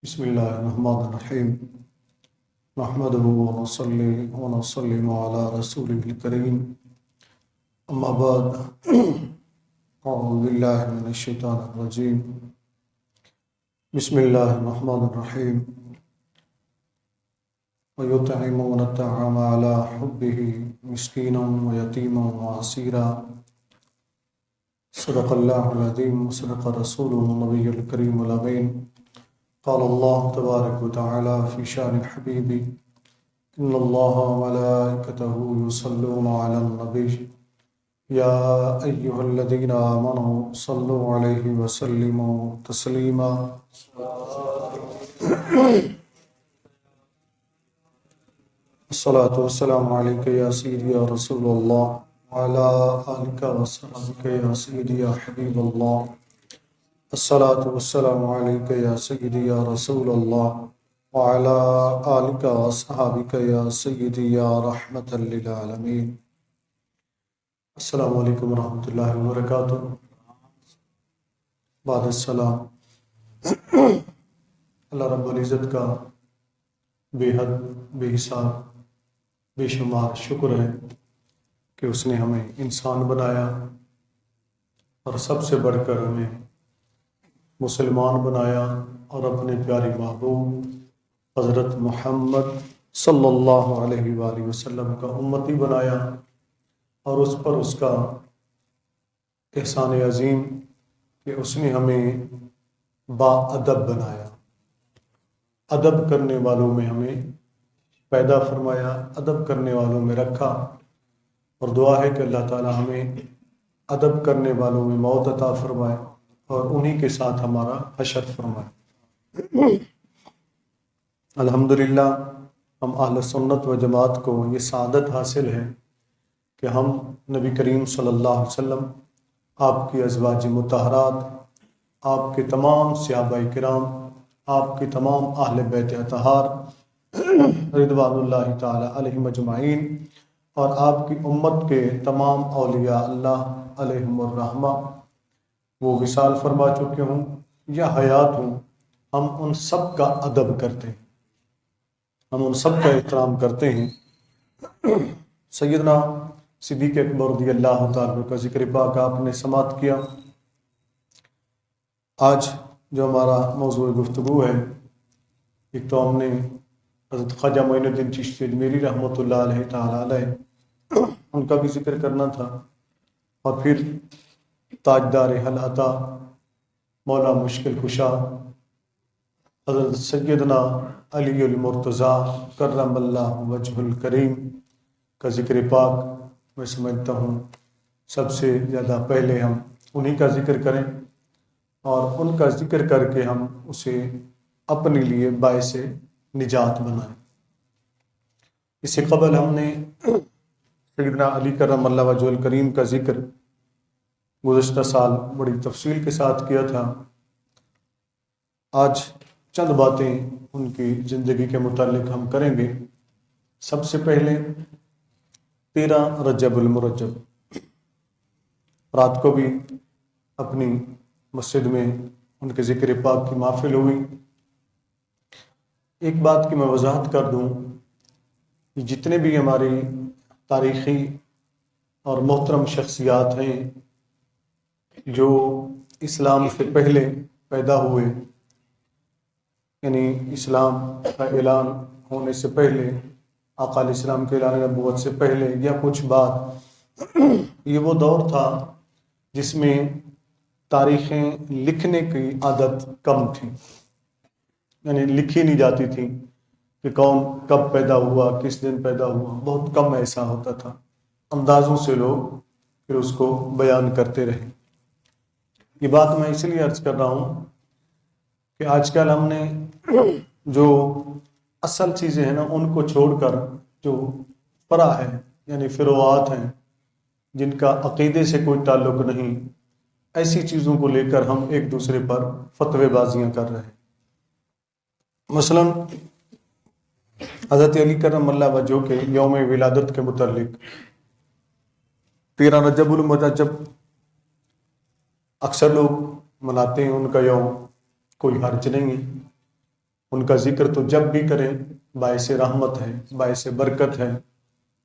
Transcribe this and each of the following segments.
بسم الله الرحمن الرحيم نحمده ونصلي ونسلم على رسوله الكريم أما بعد أعوذ بالله من الشيطان الرجيم بسم الله الرحمن الرحيم ويطعمون الطعام على حبه مسكينا ويتيما وأسيرا صدق الله العظيم وصدق رسوله النبي الكريم الأمين قال الله تبارك وتعالى في شأن الحبيب إن الله وملائكته يصلون على النبي يا أيها الذين آمنوا صلوا عليه وسلموا تسليما الصلاة والسلام عليك يا سيدي يا رسول الله وعلى آلك وصحبك يا سيدي يا حبيب الله الصلاة والسلام عليك يا سيدي يا رسول الله وعلى آلك وصحبك يا سيدي يا رحمة للعالمين السلام علیکم ورحمۃ اللہ وبرکاتہ۔ بعد السلام، اللہ رب العزت کا بے حد بے حساب بے شمار شکر ہے کہ اس نے ہمیں انسان بنایا اور سب سے بڑھ کر ہمیں مسلمان بنایا اور اپنے پیارے محبوب حضرت محمد صلی اللہ علیہ وآلہ وسلم کا امتی بنایا، اور اس پر اس کا احسان عظیم کہ اس نے ہمیں با ادب بنایا، ادب کرنے والوں میں ہمیں پیدا فرمایا، ادب کرنے والوں میں رکھا، اور دعا ہے کہ اللہ تعالی ہمیں ادب کرنے والوں میں موت عطا فرمائے اور انہی کے ساتھ ہمارا حشر فرمائے۔ الحمدللہ ہم اہل سنت و جماعت کو یہ سعادت حاصل ہے کہ ہم نبی کریم صلی اللہ علیہ وسلم، آپ کی ازواج مطہرات، آپ کے تمام صحابہ کرام، آپ کے تمام اہل بیت اطہار رضوان اللہ تعالی علیہم اجمعین، اور آپ کی امت کے تمام اولیاء اللہ علیہم الرحمہ وہ وصال فرما چکے ہوں یا حیات ہوں، ہم ان سب کا ادب کرتے ہیں، ہم ان سب کا احترام کرتے ہیں۔ سیدنا صدیق اکبر رضی اللہ تعالیٰ کا ذکر پاک آپ نے سماعت کیا۔ آج جو ہمارا موضوع گفتگو ہے، ایک تو ہم نے حضرت خواجہ معین الدین چشتی اجمیری رحمۃ اللہ علیہ تعالیٰ علیہ ان کا بھی ذکر کرنا تھا، اور پھر تاجدار حل عطا مولا مشکل کشا حضرت سیدنا علی المرتضیٰ کرم اللہ وجہ الکریم کا ذکر پاک میں سمجھتا ہوں سب سے زیادہ پہلے ہم انہی کا ذکر کریں، اور ان کا ذکر کر کے ہم اسے اپنے لیے باعث نجات بنائیں۔ اس سے قبل ہم نے سیدنا علی کرم اللہ وجہ الکریم کا ذکر گزشتہ سال بڑی تفصیل کے ساتھ کیا تھا۔ آج چند باتیں ان کی زندگی کے متعلق ہم کریں گے۔ سب سے پہلے 13 رجب المرجب رات کو بھی اپنی مسجد میں ان کے ذکر پاک کی محفل ہوئی۔ ایک بات کی میں وضاحت کر دوں، جتنے بھی ہماری تاریخی اور محترم شخصیات ہیں جو اسلام سے پہلے پیدا ہوئے، یعنی اسلام کا اعلان ہونے سے پہلے، آقا علیہ السلام کے اعلان نبوت سے پہلے یا کچھ بعد، یہ وہ دور تھا جس میں تاریخیں لکھنے کی عادت کم تھی، یعنی لکھی نہیں جاتی تھی کہ کون کب پیدا ہوا، کس دن پیدا ہوا، بہت کم ایسا ہوتا تھا۔ اندازوں سے لوگ پھر اس کو بیان کرتے رہے۔ یہ بات میں اس لیے عرض کر رہا ہوں کہ آج کل ہم نے جو اصل چیزیں ہیں نا، ان کو چھوڑ کر جو فرع ہے، یعنی فروعات ہیں جن کا عقیدے سے کوئی تعلق نہیں، ایسی چیزوں کو لے کر ہم ایک دوسرے پر فتوی بازیاں کر رہے ہیں۔ مثلا حضرت علی کرم اللہ وجہ کے یوم ولادت کے متعلق 13 رجب المرجب اکثر لوگ مناتے ہیں ان کا یوم، کوئی حرج نہیں ہے، ان کا ذکر تو جب بھی کریں باعث رحمت ہے، باعث برکت ہے،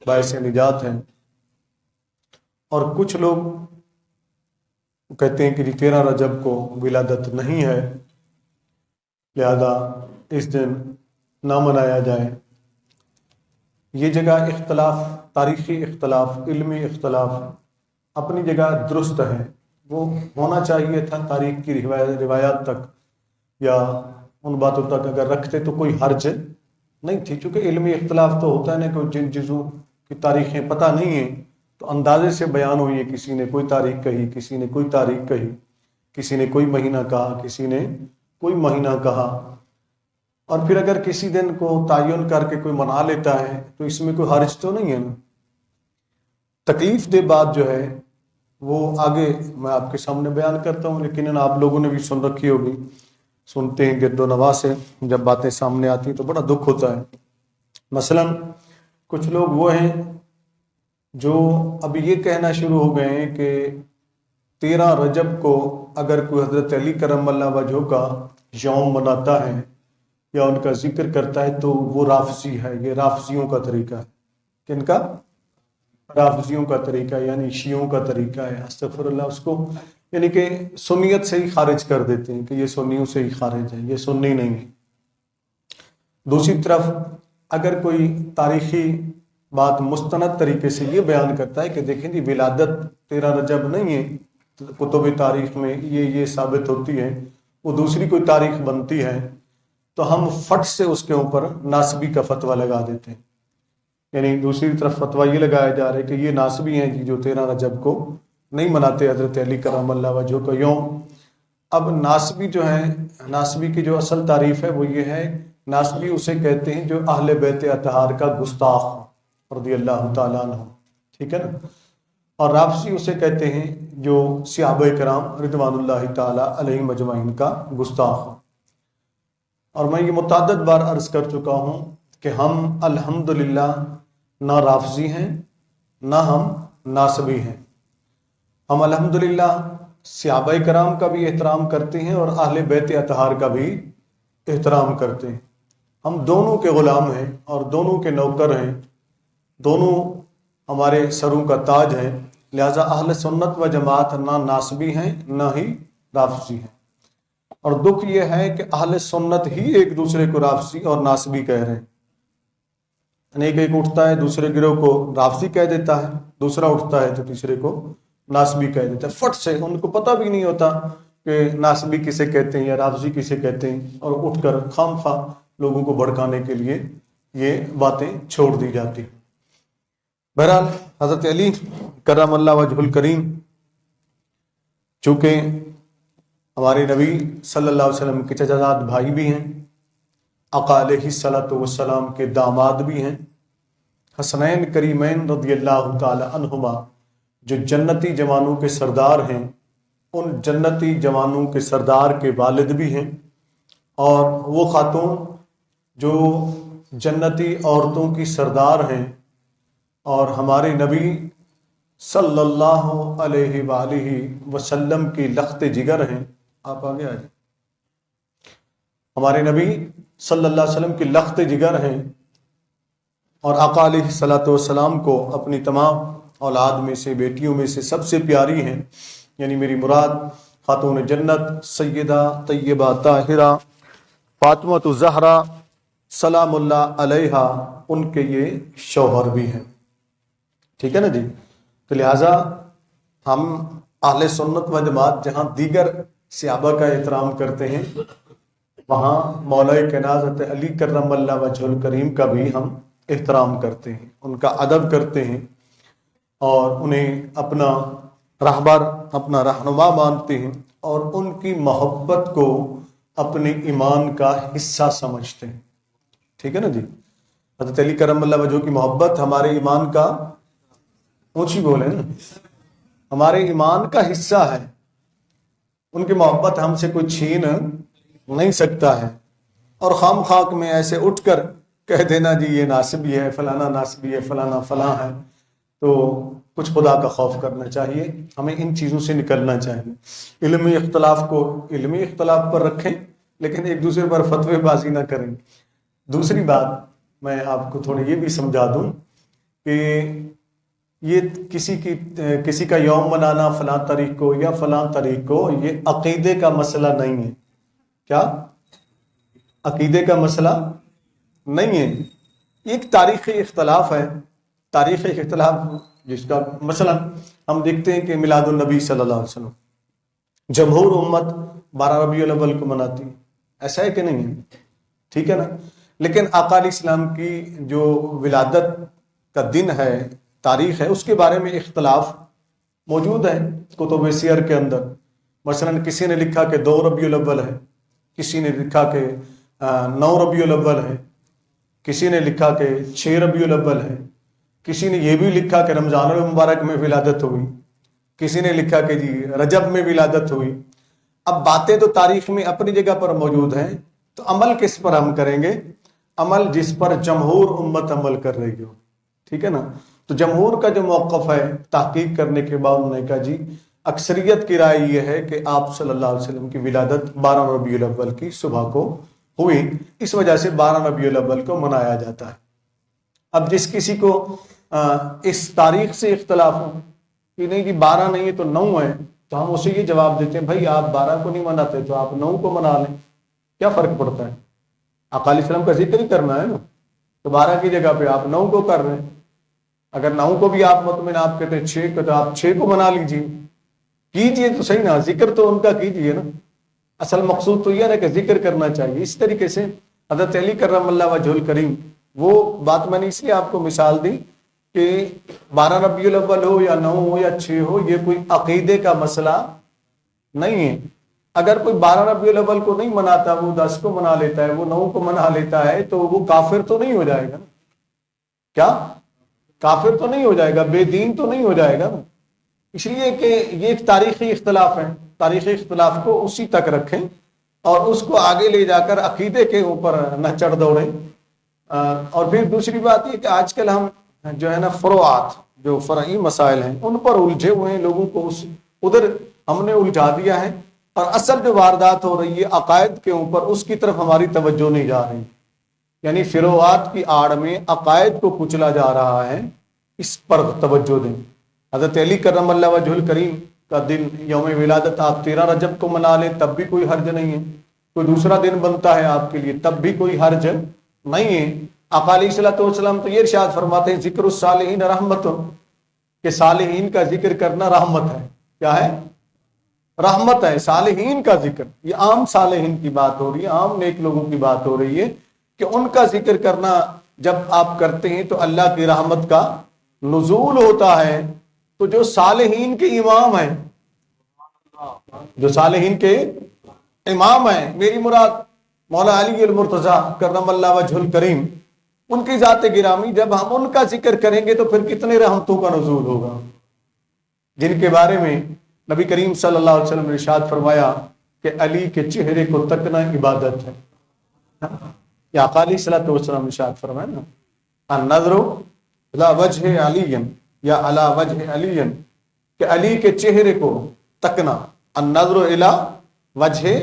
باعث نجات ہے۔ اور کچھ لوگ کہتے ہیں کہ جی 13 رجب کو ولادت نہیں ہے، لہذا اس دن نہ منایا جائے۔ یہ جگہ اختلاف، تاریخی اختلاف، علمی اختلاف اپنی جگہ درست ہے، وہ ہونا چاہیے تھا تاریخ کی روایات تک یا ان باتوں تک اگر رکھتے تو کوئی حرج نہیں تھی، چونکہ علمی اختلاف تو ہوتا ہے نا کہ جن چیزوں کی تاریخیں پتہ نہیں ہیں تو اندازے سے بیان ہوئی ہے، کسی نے کوئی تاریخ کہی، کسی نے کوئی تاریخ کہی، کسی نے کوئی مہینہ کہا، کسی نے کوئی مہینہ کہا، اور پھر اگر کسی دن کو تعین کر کے کوئی منا لیتا ہے تو اس میں کوئی حرج تو نہیں ہے نا۔ تکلیف دہ بات جو ہے وہ آگے میں آپ کے سامنے بیان کرتا ہوں، لیکن آپ لوگوں نے بھی سن رکھی ہوگی، سنتے ہیں گرد و نواح سے جب باتیں سامنے آتی ہیں تو بڑا دکھ ہوتا ہے۔ مثلا کچھ لوگ وہ ہیں جو اب یہ کہنا شروع ہو گئے ہیں کہ 13 رجب کو اگر کوئی حضرت علی کرم اللہ وجہہ کا یوم مناتا ہے یا ان کا ذکر کرتا ہے تو وہ رافضی ہے۔ یہ رافضیوں کا طریقہ ہے۔ کن کا؟ رافضیوں کا طریقہ، یعنی شیعوں کا طریقہ ہے۔ استغفر اللہ، اس کو یعنی کہ سنیت سے ہی خارج کر دیتے ہیں کہ یہ سنیوں سے ہی خارج ہے، یہ سنی نہیں ہے۔ دوسری طرف اگر کوئی تاریخی بات مستند طریقے سے یہ بیان کرتا ہے کہ دیکھیں جی ولادت 13 رجب نہیں ہے، کتب تاریخ میں یہ ثابت ہوتی ہے، وہ دوسری کوئی تاریخ بنتی ہے، تو ہم فٹ سے اس کے اوپر ناسبی کا فتویٰ لگا دیتے ہیں۔ یعنی دوسری طرف فتویٰ یہ لگایا جا رہا ہے کہ یہ ناسبی ہیں جی جو 13 رجب کو نہیں مناتے حضرت علی کرم اللہ وجہہ کا یوم۔ اب ناسبی جو ہے، ناسبی کی جو اصل تعریف ہے وہ یہ ہے، ناسبی اسے کہتے ہیں جو اہل بیت اطہار کا گستاخ رضی اللہ تعالیٰ عنہ، ٹھیک ہے نا، اور رافضی اسے کہتے ہیں جو صحابہ کرام رضوان اللہ تعالیٰ علیہ مجمعین کا گستاخ۔ اور میں یہ متعدد بار عرض کر چکا ہوں کہ ہم الحمدللہ نہ رافضی ہیں نہ ہم ناسبی ہیں۔ ہم الحمدللہ صحابہ کرام کا بھی احترام کرتے ہیں اور اہل بیت اطہار کا بھی احترام کرتے ہیں۔ ہم دونوں کے غلام ہیں اور دونوں کے نوکر ہیں، دونوں ہمارے سروں کا تاج ہیں، لہذا اہل سنت و جماعت نہ ناسبی ہیں نہ ہی رافضی ہیں۔ اور دکھ یہ ہے کہ اہل سنت ہی ایک دوسرے کو رافضی اور ناسبی کہہ رہے ہیں۔ ایک اٹھتا ہے دوسرے گروہ کو رافضی کہہ دیتا ہے، دوسرا اٹھتا ہے تو تیسرے کو ناسبی کہہ دیتا ہے، فٹ سے ان کو پتہ بھی نہیں ہوتا کہ ناسبی کسے کہتے ہیں یا رافضی کسے کہتے ہیں، اور اٹھ کر خام خواہ لوگوں کو بھڑکانے کے لیے یہ باتیں چھوڑ دی جاتی۔ بہرحال حضرت علی کرم اللہ وجہ الکریم چونکہ ہمارے نبی صلی اللہ علیہ وسلم کے چچا زاد بھائی بھی ہیں، آقا علیہ الصلوۃ والسلام کے داماد بھی ہیں، حسنین کریمین رضی اللہ تعالی عنہما جو جنتی جوانوں کے سردار ہیں، ان جنتی جوانوں کے سردار کے والد بھی ہیں، اور وہ خاتون جو جنتی عورتوں کی سردار ہیں اور ہمارے نبی صلی اللہ علیہ وآلہ وسلم کی لخت جگر ہیں۔ آپ آگے آ جائیں۔ ہمارے نبی صلی اللہ علیہ وسلم کی لخت جگر ہیں اور آقا علیہ الصلوۃ والسلام کو اپنی تمام اولاد میں سے، بیٹیوں میں سے سب سے پیاری ہیں، یعنی میری مراد خاتون جنت سیدہ طیبہ طاہرہ فاطمہ الزہرا سلام اللہ علیہا، ان کے یہ شوہر بھی ہیں، ٹھیک ہے نا جی۔ تو لہٰذا ہم اہل سنت و جماعت جہاں دیگر صحابہ کا احترام کرتے ہیں، وہاں مولا کائنات حضرت علی کرم اللہ وجہ الکریم کا بھی ہم احترام کرتے ہیں، ان کا ادب کرتے ہیں اور انہیں اپنا رہبر، اپنا رہنما مانتے ہیں، اور ان کی محبت کو اپنے ایمان کا حصہ سمجھتے ہیں، ٹھیک ہے نا جی۔ حضرت علی کرم اللہ وجہ کی محبت ہمارے ایمان کا، اونچی بولے نا، ہمارے ایمان کا حصہ ہے۔ ان کی محبت ہم سے کوئی چھین نہیں سکتا ہے، اور خام خاک میں ایسے اٹھ کر کہہ دینا جی یہ ناسبی ہے، فلانا ناسبی ہے، فلانا فلاں ہے، تو کچھ خدا کا خوف کرنا چاہیے، ہمیں ان چیزوں سے نکلنا چاہیے۔ علمی اختلاف کو علمی اختلاف پر رکھیں، لیکن ایک دوسرے پر فتوے بازی نہ کریں۔ دوسری بات میں آپ کو تھوڑی یہ بھی سمجھا دوں کہ یہ کسی کا یوم منانا فلاں تاریخ کو یا فلاں تاریخ کو، یہ عقیدے کا مسئلہ نہیں ہے۔ کیا عقیدے کا مسئلہ نہیں ہے، یہ ایک تاریخی اختلاف ہے۔ تاریخی اختلاف جس کا مثلا ہم دیکھتے ہیں کہ میلاد النبی صلی اللہ علیہ وسلم جمہور امت 12 ربیع الاول کو مناتی ہے، ایسا ہے کہ نہیں ہے؟ ٹھیک ہے نا؟ لیکن آقا علیہ السلام کی جو ولادت کا دن ہے، تاریخ ہے، اس کے بارے میں اختلاف موجود ہے کتب سیر کے اندر۔ مثلا کسی نے لکھا کہ 2 ربیع الاول ہے، کسی نے لکھا کہ 9 ربیع الاول ہے، کسی نے لکھا کہ 6 ربیع الاول ہے، کسی نے یہ بھی لکھا کہ رمضان المبارک میں ولادت ہوئی، کسی نے لکھا کہ جی رجب میں ولادت ہوئی۔ اب باتیں تو تاریخ میں اپنی جگہ پر موجود ہیں، تو عمل کس پر ہم کریں گے؟ عمل جس پر جمہور امت عمل کر رہی ہو، ٹھیک ہے نا؟ تو جمہور کا جو موقف ہے، تحقیق کرنے کے بعد انہوں نے کہا جی اکثریت کی رائے یہ ہے کہ آپ صلی اللہ علیہ وسلم کی ولادت 12 ربیع الاول کی صبح کو ہوئی، اس وجہ سے 12 ربیع الاول کو منایا جاتا ہے۔ اب جس کسی کو اس تاریخ سے اختلاف ہو کہ نہیں جی 12 نہیں ہے تو 9 ہے، تو ہم اسے یہ جواب دیتے ہیں بھائی آپ 12 کو نہیں مناتے تو آپ 9 کو منا لیں، کیا فرق پڑتا ہے؟ آقا علیہ السلام کا ذکر ہی کرنا ہے نا، تو 12 کی جگہ پہ آپ 9 کو کر رہے ہیں۔ اگر 9 کو بھی آپ مطمئن آپ کہتے ہیں 6 کو، تو آپ 6 کو منا لیجیے، کیجیے تو صحیح نا، ذکر تو ان کا کیجیے نا۔ اصل مقصود تو یہ ہے کہ ذکر کرنا چاہیے۔ اس طریقے سے حضرت علی کرم اللہ وجہ الکریم، وہ بات میں نے اس لیے آپ کو مثال دی کہ 12 ربیع الاول ہو یا 9 ہو یا 6 ہو، یہ کوئی عقیدے کا مسئلہ نہیں ہے۔ اگر کوئی 12 ربیع الاول کو نہیں مناتا، وہ 10 کو منا لیتا ہے، وہ 9 کو منا لیتا ہے، تو وہ کافر تو نہیں ہو جائے گا نا؟ کیا کافر تو نہیں ہو جائے گا، بے دین تو نہیں ہو جائے گا نا؟ اس لیے کہ یہ ایک تاریخی اختلاف ہے، تاریخی اختلاف کو اسی تک رکھیں اور اس کو آگے لے جا کر عقیدے کے اوپر نہ چڑھ دوڑیں۔ اور پھر دوسری بات یہ کہ آج کل ہم جو ہے نا فروعات، جو فرعی مسائل ہیں، ان پر الجھے ہوئے ہیں، لوگوں کو ادھر ہم نے الجھا دیا ہے، اور اصل جو واردات ہو رہی ہے عقائد کے اوپر، اس کی طرف ہماری توجہ نہیں جا رہی، یعنی فروعات کی آڑ میں عقائد کو کچلا جا رہا ہے، اس پر توجہ دیں۔ حضرت علی کرم اللہ وجہ الکریم کا دن یوم ولادت آپ 13 رجب کو منا لیں تب بھی کوئی حرج نہیں ہے، کوئی دوسرا دن بنتا ہے آپ کے لیے تب بھی کوئی حرج نہیں ہے۔ آقا علیہ الصلوۃ والسلام تو یہ ارشاد فرماتے ہیں ذکر الصالحین رحمت، کہ صالحین کا ذکر کرنا رحمت ہے۔ کیا ہے؟ رحمت ہے۔ صالحین کا ذکر، یہ عام صالحین کی بات ہو رہی ہے، عام نیک لوگوں کی بات ہو رہی ہے کہ ان کا ذکر کرنا جب آپ کرتے ہیں تو اللہ کی رحمت کا نزول ہوتا ہے۔ تو جو صالحین کے امام ہیں، جو صالحین کے امام ہیں، میری مراد مولا علی المرتضیٰ کرم اللہ وجہ الکریم، ان کی ذات گرامی، جب ہم ان کا ذکر کریں گے تو پھر کتنے رحمتوں کا نزول ہوگا، جن کے بارے میں نبی کریم صلی اللہ علیہ وسلم نے ارشاد فرمایا کہ علی کے چہرے کو تکنا عبادت ہے۔ یا آقا علیہ الصلوۃ والسلام نے ارشاد فرمایا نا النظر الی وجہ علی یا علی وجہ علی، کہ علی کے چہرے کو تکنا، النظر الی وجہ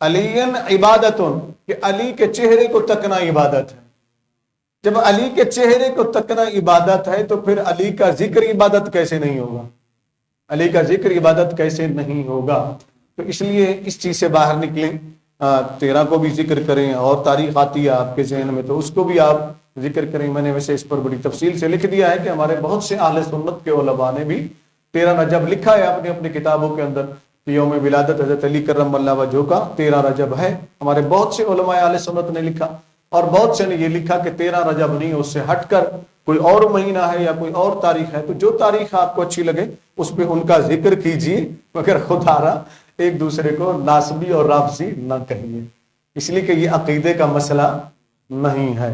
علی عبادت، کہ علی کے چہرے کو تکنا عبادت ہے۔ جب علی کے چہرے کو تکنا عبادت ہے تو پھر علی کا ذکر عبادت کیسے نہیں ہوگا؟ علی کا ذکر عبادت کیسے نہیں ہوگا؟ تو اس لیے اس چیز سے باہر نکلیں۔ 13 کو بھی ذکر کریں، اور تاریخ آتی ہے آپ کے ذہن میں تو اس کو بھی آپ ذکر کریں۔ میں نے ویسے اس پر بڑی تفصیل سے لکھ دیا ہے کہ ہمارے بہت سے اہل سنت کے علماء نے بھی 13 رجب لکھا ہے اپنی اپنی کتابوں کے اندر، یوم ولادت حضرت علی کرم اللہ وجہ کا 13 رجب ہے۔ ہمارے بہت سے علماء اہل سنت نے لکھا، اور بہت سے نے یہ لکھا کہ 13 رجب نہیں، اس سے ہٹ کر کوئی اور مہینہ ہے یا کوئی اور تاریخ ہے، تو جو تاریخ آپ کو اچھی لگے اس پہ ان کا ذکر کیجیے، مگر خدا را ایک دوسرے کو ناسبی اور رافضی نہ کہیے، اس لیے کہ یہ عقیدے کا مسئلہ نہیں ہے۔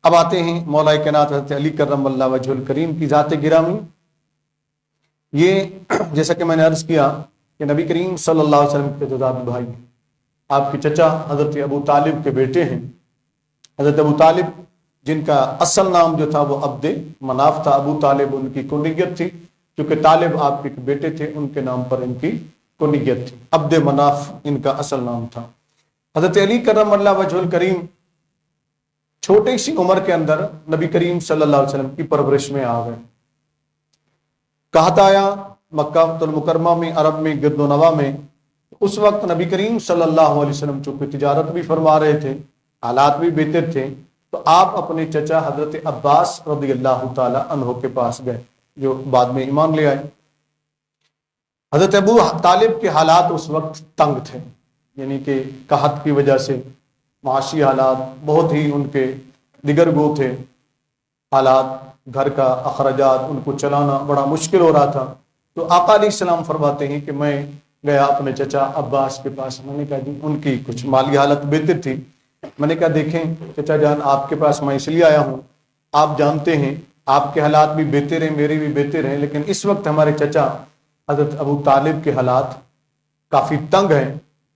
اب آتے ہیں مولا کائنات حضرت علی کرم اللہ وجہ الکریم کی ذات گرامی۔ یہ جیسا کہ میں نے عرض کیا کہ نبی کریم صلی اللہ علیہ وسلم کے دادی بھائی، آپ کے چچا حضرت ابو طالب کے بیٹے ہیں۔ حضرت ابو طالب جن کا اصل نام جو تھا وہ عبد مناف تھا، ابو طالب ان کی کنیت تھی، کیونکہ طالب آپ کے بیٹے تھے، ان کے نام پر ان کی کنیت تھی، عبد مناف ان کا اصل نام تھا۔ حضرت علی کرم اللہ وجہ الکریم چھوٹی سی عمر کے اندر نبی کریم صلی اللہ علیہ وسلم کی پرورش میں آ گئے. کہت آیا مکہ المکرمہ میں، عرب میں، گرد و نواح میں. اس وقت نبی کریم صلی اللہ علیہ وسلم چونکہ تجارت بھی فرما رہے تھے، حالات بھی بہتر تھے، تو آپ اپنے چچا حضرت عباس رضی اللہ تعالی عنہ کے پاس گئے جو بعد میں ایمان لے آئے. حضرت ابو طالب کے حالات اس وقت تنگ تھے، یعنی کہ قحط کی وجہ سے معاشی حالات بہت ہی ان کے دیگر گو تھے. حالات، گھر کا اخراجات، ان کو چلانا بڑا مشکل ہو رہا تھا. تو آقا علیہ السلام فرماتے ہیں کہ میں گیا اپنے چچا عباس کے پاس. میں نے کہا جی ان کی کچھ مالی حالت بہتر تھی. میں نے کہا دیکھیں چچا جان، آپ کے پاس میں اس لیے آیا ہوں، آپ جانتے ہیں آپ کے حالات بھی بہتر ہیں، میرے بھی بہتر ہیں، لیکن اس وقت ہمارے چچا حضرت ابو طالب کے حالات کافی تنگ ہیں.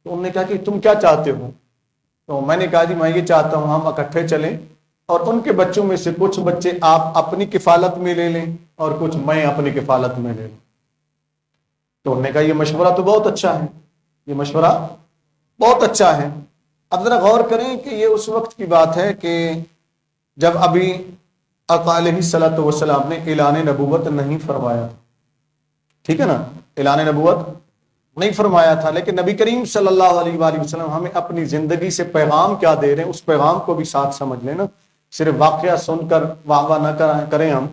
تو انہوں نے کہا کہ تم کیا چاہتے ہو؟ تو میں نے کہا جی میں یہ چاہتا ہوں ہم اکٹھے چلیں اور ان کے بچوں میں سے کچھ بچے آپ اپنی کفالت میں لے لیں اور کچھ میں اپنی کفالت میں لے لوں. تو انہوں نے کہا یہ مشورہ تو بہت اچھا ہے، یہ مشورہ بہت اچھا ہے. اب ذرا غور کریں کہ یہ اس وقت کی بات ہے کہ جب ابھی آقا علیہ الصلوۃ والسلام نے اعلان نبوت نہیں فرمایا، ٹھیک ہے نا، اعلان نبوت نہیں فرمایا تھا، لیکن نبی کریم صلی اللہ علیہ وآلہ وسلم ہمیں اپنی زندگی سے پیغام کیا دے رہے ہیں، اس پیغام کو بھی ساتھ سمجھ لیں نا. صرف واقعہ سن کر واہ واہ نہ کریں ہم.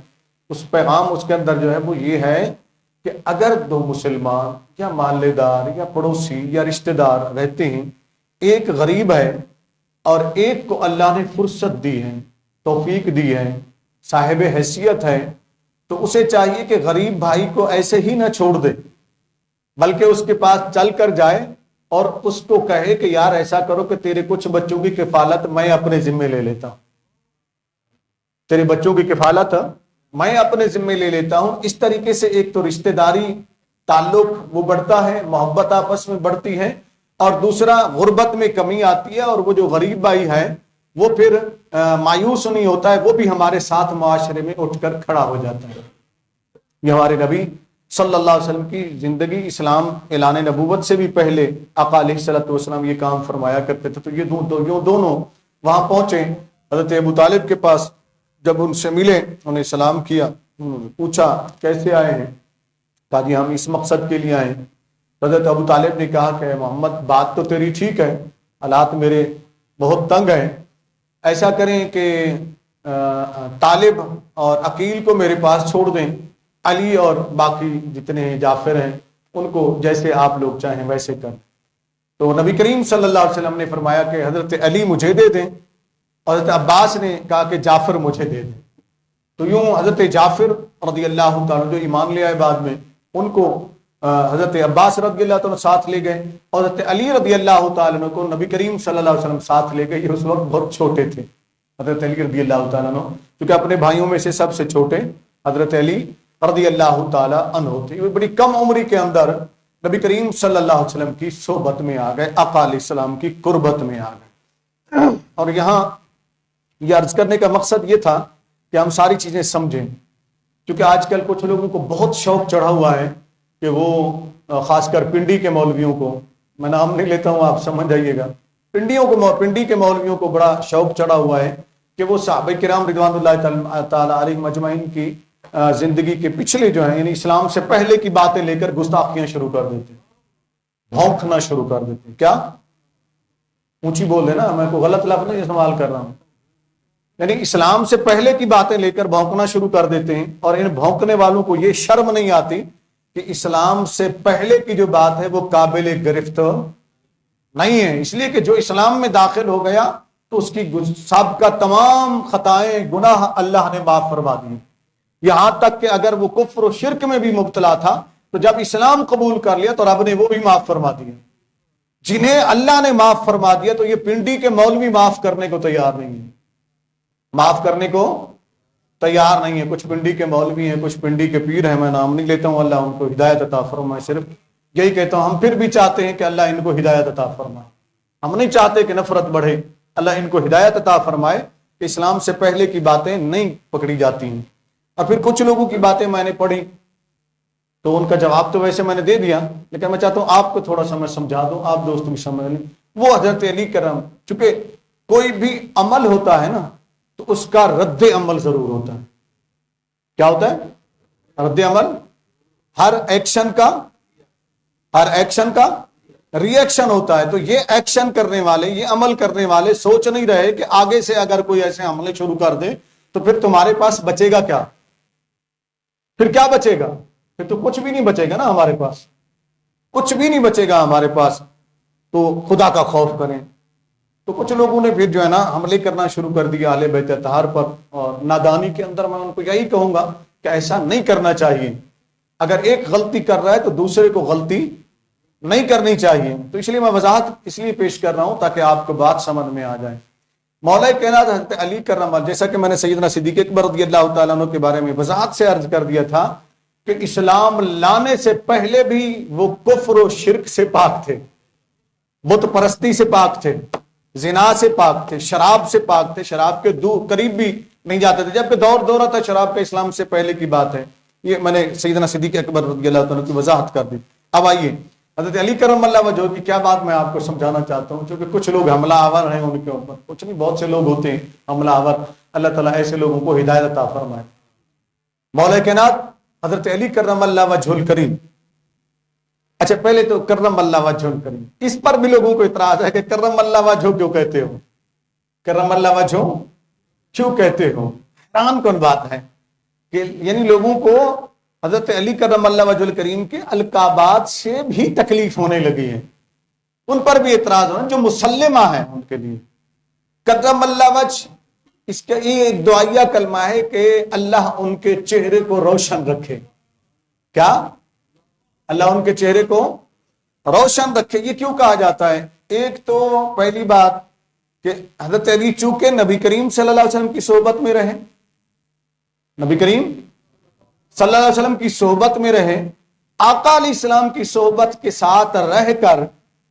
اس پیغام اس کے اندر جو ہے وہ یہ ہے کہ اگر دو مسلمان یا محلے دار یا پڑوسی یا رشتہ دار رہتے ہیں، ایک غریب ہے اور ایک کو اللہ نے فرصت دی ہے، توفیق دی ہے، صاحب حیثیت ہے، تو اسے چاہیے کہ غریب بھائی کو ایسے ہی نہ چھوڑ دے، بلکہ اس کے پاس چل کر جائے اور اس کو کہے کہ یار ایسا کرو کہ تیرے کچھ بچوں کی کفالت میں اپنے ذمے لے لیتا ہوں، تیرے بچوں کی کفالت میں اپنے ذمے لے لیتا ہوں. اس طریقے سے ایک تو رشتہ داری تعلق وہ بڑھتا ہے، محبت آپس میں بڑھتی ہے، اور دوسرا غربت میں کمی آتی ہے، اور وہ جو غریب بھائی ہے وہ پھر مایوس نہیں ہوتا ہے، وہ بھی ہمارے ساتھ معاشرے میں اٹھ کر کھڑا ہو جاتا ہے. یہ ہمارے نبی صلی اللہ علیہ وسلم کی زندگی، اسلام اعلان نبوت سے بھی پہلے آقا علیہ الصلوۃ والسلام یہ کام فرمایا کرتے تھے. تو یہ دونوں وہاں پہنچے حضرت ابو طالب کے پاس. جب ان سے ملے، انہیں سلام کیا، پوچھا کیسے آئے ہیں؟ کہا جی ہم اس مقصد کے لیے آئے. حضرت ابو طالب نے کہا کہ محمد بات تو تیری ٹھیک ہے، حالات میرے بہت تنگ ہیں، ایسا کریں کہ طالب اور عقیل کو میرے پاس چھوڑ دیں، علی اور باقی جتنے جعفر ہیں ان کو جیسے آپ لوگ چاہیں ویسے کر. تو نبی کریم صلی اللہ علیہ وسلم نے فرمایا کہ حضرت علی مجھے دے دیں، اور حضرت عباس نے کہا کہ جعفر مجھے دے دیں. تو یوں حضرت جعفر رضی اللہ تعالیٰ جو ایمان لے آئے بعد میں، ان کو حضرت عباس رضی اللہ تعالیٰ ساتھ لے گئے، اور حضرت علی رضی اللہ تعالیٰ کو نبی کریم صلی اللہ علیہ وسلم ساتھ لے گئے. یہ اس وقت بہت چھوٹے تھے حضرت علی رضی اللہ تعالیٰ کیونکہ اپنے بھائیوں میں سے سب سے چھوٹے حضرت علی رضی اللہ تعالیٰ عنہ تھے. وہ بڑی کم عمری کے اندر نبی کریم صلی اللہ علیہ وسلم کی صحبت میں آ گئے، آقا علیہ السلام کی قربت میں آ گئے. اور یہاں یہ عرض کرنے کا مقصد یہ تھا کہ ہم ساری چیزیں سمجھیں، کیونکہ آج کل کچھ لوگوں کو بہت شوق چڑھا ہوا ہے کہ وہ خاص کر پنڈی کے مولویوں کو، میں نام نہیں لیتا ہوں آپ سمجھ جائیے گا، پنڈی کے مولویوں کو بڑا شوق چڑھا ہوا ہے کہ وہ صحابہ کرام رضوان اللہ تعالیٰ علیہم اجمعین کی زندگی کے پچھلے جو ہیں، یعنی اسلام سے پہلے کی باتیں لے کر گستاخیاں شروع کر دیتے، بھونکنا شروع کر دیتے. کیا اونچی بول رہے نا، میں کوئی غلط لفظ نہیں استعمال کر رہا ہوں، یعنی اسلام سے پہلے کی باتیں لے کر بھونکنا شروع کر دیتے ہیں. اور ان بھونکنے والوں کو یہ شرم نہیں آتی کہ اسلام سے پہلے کی جو بات ہے وہ قابل گرفت نہیں ہے، اس لیے کہ جو اسلام میں داخل ہو گیا تو اس کی سابقہ تمام خطائیں گناہ اللہ نے معاف فرما دی. یہاں تک کہ اگر وہ کفر و شرک میں بھی مبتلا تھا تو جب اسلام قبول کر لیا تو رب نے وہ بھی معاف فرما دیا. جنہیں اللہ نے معاف فرما دیا تو یہ پنڈی کے مولوی معاف کرنے کو تیار نہیں ہے، معاف کرنے کو تیار نہیں ہے. کچھ پنڈی کے مولوی ہیں، کچھ پنڈی کے پیر ہیں، میں نام نہیں لیتا ہوں، اللہ ان کو ہدایت عطا فرمائے. صرف یہی کہتا ہوں، ہم پھر بھی چاہتے ہیں کہ اللہ ان کو ہدایت عطا فرمائے. ہم نہیں چاہتے کہ نفرت بڑھے، اللہ ان کو ہدایت عطا فرمائے کہ اسلام سے پہلے کی باتیں نہیں پکڑی جاتی ہیں. اور پھر کچھ لوگوں کی باتیں میں نے پڑھی تو ان کا جواب تو ویسے میں نے دے دیا، لیکن میں چاہتا ہوں آپ کو تھوڑا سا میں سمجھا دوں، آپ دوست بھی سمجھ لیں. وہ حضرت علی کرم، چونکہ کوئی بھی عمل ہوتا ہے نا تو اس کا رد عمل ضرور ہوتا ہے. کیا ہوتا ہے؟ رد عمل. ہر ایکشن کا ری ایکشن ہوتا ہے. تو یہ ایکشن کرنے والے، یہ عمل کرنے والے سوچ نہیں رہے کہ آگے سے اگر کوئی ایسے عملے شروع کر دے تو پھر تمہارے پاس بچے گا کیا؟ پھر کیا بچے گا؟ پھر تو کچھ بھی نہیں بچے گا نا ہمارے پاس، کچھ بھی نہیں بچے گا ہمارے پاس. تو خدا کا خوف کریں. تو کچھ لوگوں نے پھر جو ہے نا حملے کرنا شروع کر دیا اہل بیت اطہار پر، اور نادانی کے اندر میں ان کو یہی کہوں گا کہ ایسا نہیں کرنا چاہیے. اگر ایک غلطی کر رہا ہے تو دوسرے کو غلطی نہیں کرنی چاہیے. تو اس لیے میں وضاحت اس لیے پیش کر رہا ہوں تاکہ آپ کو بات سمجھ میں آ جائے. مولا کائنات حضرت علی کرم اللہ، جیسا کہ میں نے سیدنا صدیق اکبر رضی اللہ تعالیٰ عنہ کے بارے میں وضاحت سے عرض کر دیا تھا کہ اسلام لانے سے پہلے بھی وہ کفر و شرک سے پاک تھے، بت پرستی سے پاک تھے، زنا سے پاک تھے، شراب سے پاک تھے، شراب کے قریب بھی نہیں جاتے تھے، جبکہ دورہ تھا شراب کا اسلام سے پہلے کی بات ہے. یہ میں نے سیدنا صدیق اکبر رضی اللہ تعالیٰ کی وضاحت کر دی. اب آئیے حضرت علی کرم اللہ وجہہ کی کیا بات میں آپ کو سمجھانا چاہتا ہوں، کیونکہ کچھ لوگ حملہ آور ہیں ان کے اوپر، کچھ نہیں، بہت سے لوگ ہوتے ہیں حملہ آور. اللہ تعالیٰ ایسے لوگوں کو ہدایت عطا فرمائے. مولا کائنات حضرت علی کرم اللہ وجہ الکریم، اچھا پہلے تو کرم اللہ وجہ الکریم، اس پر بھی لوگوں کو اعتراض ہے کہ کرم اللہ وجہ کیوں کہتے ہو، کرم اللہ وجہ کیوں کہتے ہو. حیران کن بات ہے کہ یعنی لوگوں کو حضرت علی کرم اللہ وجہ الکریم کے القابات سے بھی تکلیف ہونے لگی ہے. ان پر بھی اعتراض ہونا جو مسلمہ ہے ان کے لیے. کرم اللہ وجہ، اس کا یہ ایک دعائیہ کلمہ ہے کہ اللہ ان کے چہرے کو روشن رکھے. کیا؟ اللہ ان کے چہرے کو روشن رکھے. یہ کیوں کہا جاتا ہے؟ ایک تو پہلی بات کہ حضرت علی چونکہ نبی کریم صلی اللہ علیہ وسلم کی صحبت میں رہے، نبی کریم صلی اللہ علیہ وسلم کی صحبت میں رہے، آقا علیہ السلام کی صحبت کے ساتھ رہ کر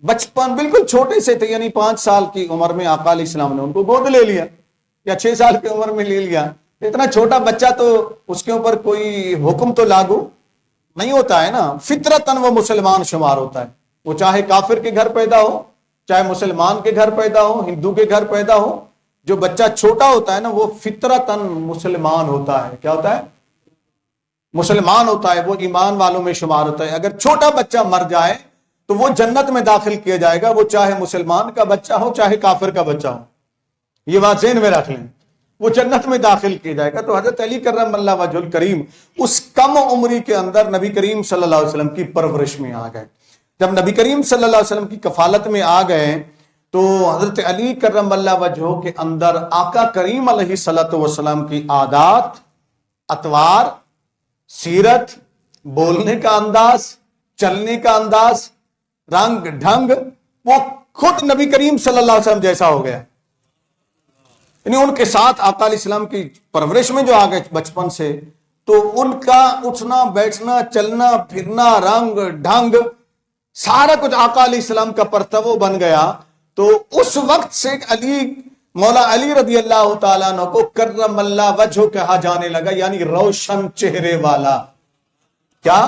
بچپن بالکل چھوٹے سے تھے، یعنی 5 سال کی عمر میں آقا علیہ السلام نے ان کو گود لے لیا، یا 6 سال کی عمر میں لے لیا. اتنا چھوٹا بچہ تو اس کے اوپر کوئی حکم تو لاگو نہیں ہوتا ہے نا، فطرتاً وہ مسلمان شمار ہوتا ہے. وہ چاہے کافر کے گھر پیدا ہو، چاہے مسلمان کے گھر پیدا ہو، ہندو کے گھر پیدا ہو، جو بچہ چھوٹا ہوتا ہے نا وہ فطرتاً مسلمان ہوتا ہے. کیا ہوتا ہے؟ مسلمان ہوتا ہے، وہ ایمان والوں میں شمار ہوتا ہے. اگر چھوٹا بچہ مر جائے تو وہ جنت میں داخل کیا جائے گا، وہ چاہے مسلمان کا بچہ ہو چاہے کافر کا بچہ ہو. یہ بات ذہن میں رکھ لیں، وہ جنت میں داخل کیا جائے گا. تو حضرت علی کرم اللہ وجہ الکریم اس کم عمری کے اندر نبی کریم صلی اللہ علیہ وسلم کی پرورش میں آ گئے. جب نبی کریم صلی اللہ علیہ وسلم کی کفالت میں آ گئے تو حضرت علی کرم اللہ وجہ کے اندر آقا کریم علیہ الصلوۃ والسلام کی عادات، اطوار، سیرت، بولنے کا انداز، چلنے کا انداز، رنگ ڈھنگ، وہ خود نبی کریم صلی اللہ علیہ وسلم جیسا ہو گیا. یعنی ان کے ساتھ آقا علیہ السلام کی پرورش میں جو آ گئے بچپن سے، تو ان کا اٹھنا بیٹھنا چلنا پھرنا رنگ ڈھنگ سارا کچھ آقا علیہ السلام کا پرتو بن گیا. تو اس وقت سے مولا علی رضی اللہ تعالیٰ عنہ کو کرم اللہ وجہ کہا جانے لگا، یعنی روشن چہرے والا. کیا؟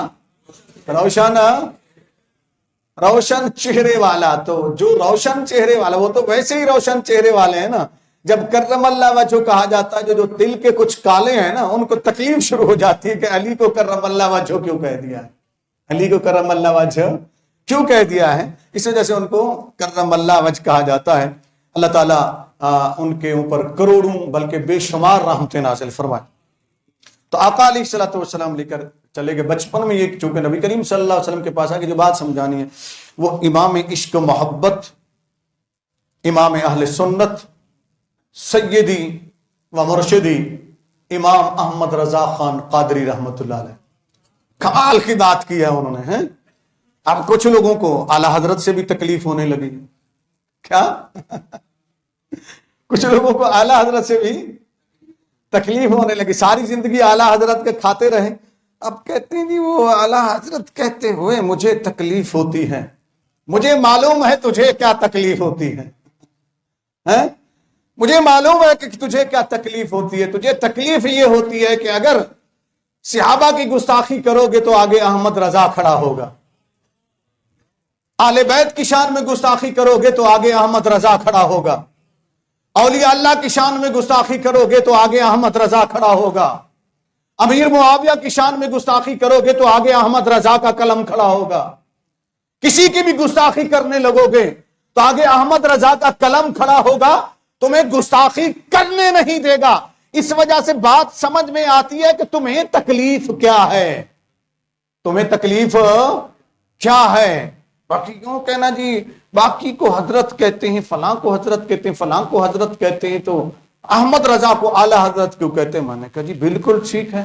روشن چہرے والا. تو جو روشن چہرے والا وہ تو ویسے ہی روشن چہرے والے ہیں نا. جب کرم اللہ وجہ کہا جاتا ہے جو دل کے کچھ کالے ہیں نا ان کو تکلیف شروع ہو جاتی ہے کہ علی کو کرم اللہ وجہ کیوں کہہ دیا ہے، علی کو کرم اللہ وجہ کیوں کہہ دیا ہے. اس وجہ سے ان کو کرم اللہ وجہ کہا جاتا ہے. اللہ تعالیٰ ان کے اوپر کروڑوں بلکہ بے شمار رحمتیں نازل فرمائے. تو آقا علیہ الصلوۃ والسلام لے کر چلے گئے بچپن میں. یہ چونکہ نبی کریم صلی اللہ علیہ وسلم کے پاس آ کے جو بات سمجھانی ہے وہ امام عشق و محبت، امام اہل سنت، سیدی و مرشدی امام احمد رضا خان قادری رحمت اللہ علیہ کمال کی بات کی ہے انہوں نے. اب کچھ لوگوں کو اعلی حضرت سے بھی تکلیف ہونے لگی. کیا؟ کچھ لوگوں کو اعلی حضرت سے بھی تکلیف ہونے لگی. ساری زندگی اعلی حضرت کے کھاتے رہے، اب کہتے ہیں جی وہ اعلی حضرت کہتے ہوئے مجھے تکلیف ہوتی ہے. مجھے معلوم ہے تجھے کیا تکلیف ہوتی ہے، مجھے معلوم ہے کہ تجھے کیا تکلیف ہوتی ہے. تجھے تکلیف یہ ہوتی ہے کہ اگر صحابہ کی گستاخی کرو گے تو آگے احمد رضا کھڑا ہوگا. اہل بیت کی شان میں گستاخی کرو گے تو آگے احمد رضا کھڑا ہوگا، اولیاء اللہ کی شان میں گستاخی کرو گے تو آگے احمد رضا کھڑا ہوگا، امیر معاویہ کی شان میں گستاخی کرو گے تو آگے احمد رضا کا قلم کھڑا ہوگا، کسی کی بھی گستاخی کرنے لگو گے تو آگے احمد رضا کا قلم کھڑا ہوگا، تمہیں گستاخی کرنے نہیں دے گا۔ اس وجہ سے بات سمجھ میں آتی ہے کہ تمہیں تکلیف کیا ہے، تمہیں تکلیف کیا ہے۔ باقی کیوں کہنا جی باقی کو حضرت کہتے ہیں، فلاں کو حضرت کہتے ہیں، فلاں کو حضرت کہتے ہیں، تو احمد رضا کو اعلی حضرت کیوں کہتے ہیں؟ میں نے کہا جی بالکل ٹھیک ہے،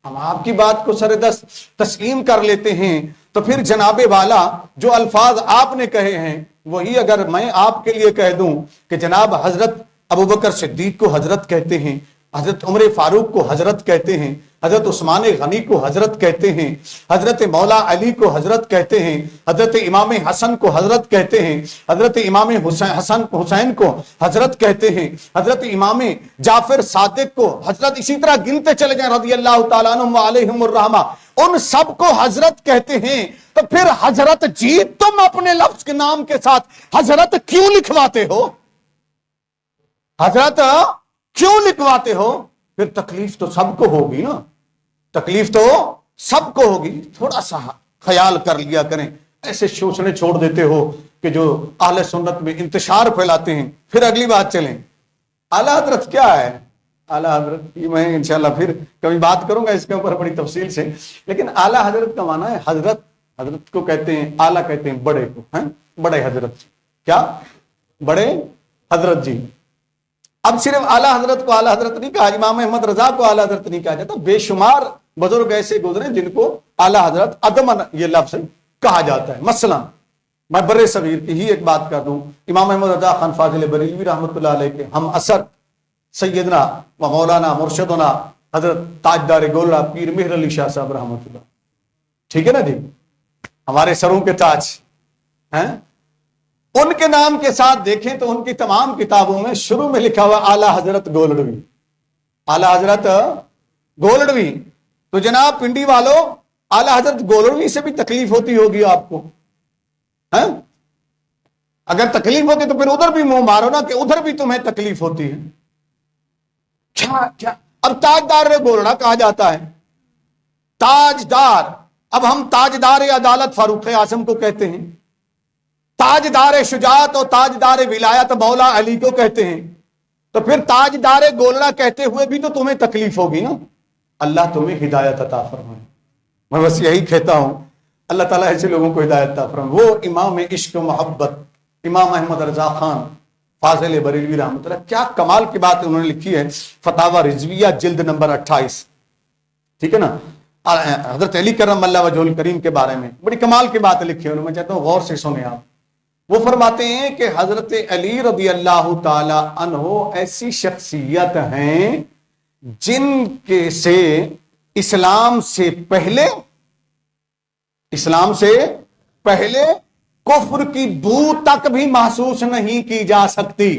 ہم آپ کی بات کو سر دست تسلیم کر لیتے ہیں، تو پھر جناب والا جو الفاظ آپ نے کہے ہیں وہی اگر میں آپ کے لیے کہہ دوں کہ جناب حضرت ابوبکر صدیق کو حضرت کہتے ہیں، حضرت عمر فاروق کو حضرت کہتے ہیں، حضرت عثمان غنی کو حضرت کہتے ہیں، حضرت مولا علی کو حضرت کہتے ہیں، حضرت امام حسن کو حضرت کہتے ہیں، حضرت امام حسین کو حضرت کہتے ہیں، حضرت امام جعفر صادق کو حضرت، اسی طرح گنتے چلے جائیں رضی اللہ تعالیٰ عنہم علیہم الرحمہ، ان سب کو حضرت کہتے ہیں۔ تو پھر حضرت جی تم اپنے لفظ کے نام کے ساتھ حضرت کیوں لکھواتے ہو؟ حضرت کیوں لکھواتے ہو؟ پھر تکلیف تو سب کو ہوگی نا، تکلیف تو سب کو ہوگی۔ تھوڑا سا خیال کر لیا کریں، ایسے سوچنے چھوڑ دیتے ہو کہ جو اہل سنت میں انتشار پھیلاتے ہیں۔ پھر اگلی بات چلیں، اعلی حضرت کیا ہے؟ اعلی حضرت کی میں انشاءاللہ پھر کبھی بات کروں گا اس کے اوپر بڑی تفصیل سے، لیکن اعلی حضرت کا معنی ہے حضرت، حضرت کو کہتے ہیں اعلی، کہتے ہیں بڑے کو، ہیں بڑے حضرت، کیا بڑے حضرت جی۔ اب صرف اعلی حضرت کو اعلی حضرت نہیں کہا، امام احمد رضا کو اعلی حضرت نہیں کہا جاتا، بے شمار بزرگ ایسے گزرے جن کو اعلی حضرت عدمن یہ لفظ کہا جاتا ہے۔ مثلا میں برے صغیر کی ہی ایک بات کر دوں، امام احمد رضا خان فاضل بریلوی رحمۃ اللہ علیہ کے ہم اثر سیدنا و مولانا مرشدنا حضرت تاجدار گولڑا پیر مہر علی شاہ صاحب رحمۃ اللہ، ٹھیک ہے نا جی، ہمارے سروں کے تاج ہیں، ان کے نام کے ساتھ دیکھیں تو ان کی تمام کتابوں میں شروع میں لکھا ہوا اعلی حضرت گولڑوی، اعلی حضرت گولڑوی۔ تو جناب پنڈی والوں، اعلی حضرت گولڑوی سے بھی تکلیف ہوتی ہوگی آپ کو، ہیں؟ اگر تکلیف ہوتی تو پھر ادھر بھی منہ مارو نا کہ ادھر بھی تمہیں تکلیف ہوتی ہے۔ کیا اب تاجدار گولڑا کہا جاتا ہے، تاجدار، اب ہم تاجدار عدالت فاروق اعظم کو کہتے ہیں، تاجدار شجاعت اور تاجدار ولایت مولا علی کو کہتے ہیں، تو پھر تاجدار گولڑا کہتے ہوئے بھی تو تمہیں تکلیف ہوگی نا۔ اللہ تمہیں ہدایت عطا فرمائے، میں بس یہی کہتا ہوں، اللہ تعالیٰ ایسے لوگوں کو ہدایت عطا فرمائے۔ وہ امام عشق و محبت امام احمد رضا خان فاضل بریلوی رحمۃ اللہ، کیا کمال کی بات انہوں نے لکھی ہے، فتاوی رضویہ جلد نمبر 28، ٹھیک ہے نا، حضرت علی کرم اللہ وجہ الکریم کے بارے میں بڑی کمال کی بات لکھی ہے، میں چاہتا ہوں غور سے سنیں آپ۔ وہ فرماتے ہیں کہ حضرت علی رضی اللہ تعالی عنہ ایسی شخصیت ہیں جن کے سے اسلام سے پہلے کفر کی بو تک بھی محسوس نہیں کی جا سکتی،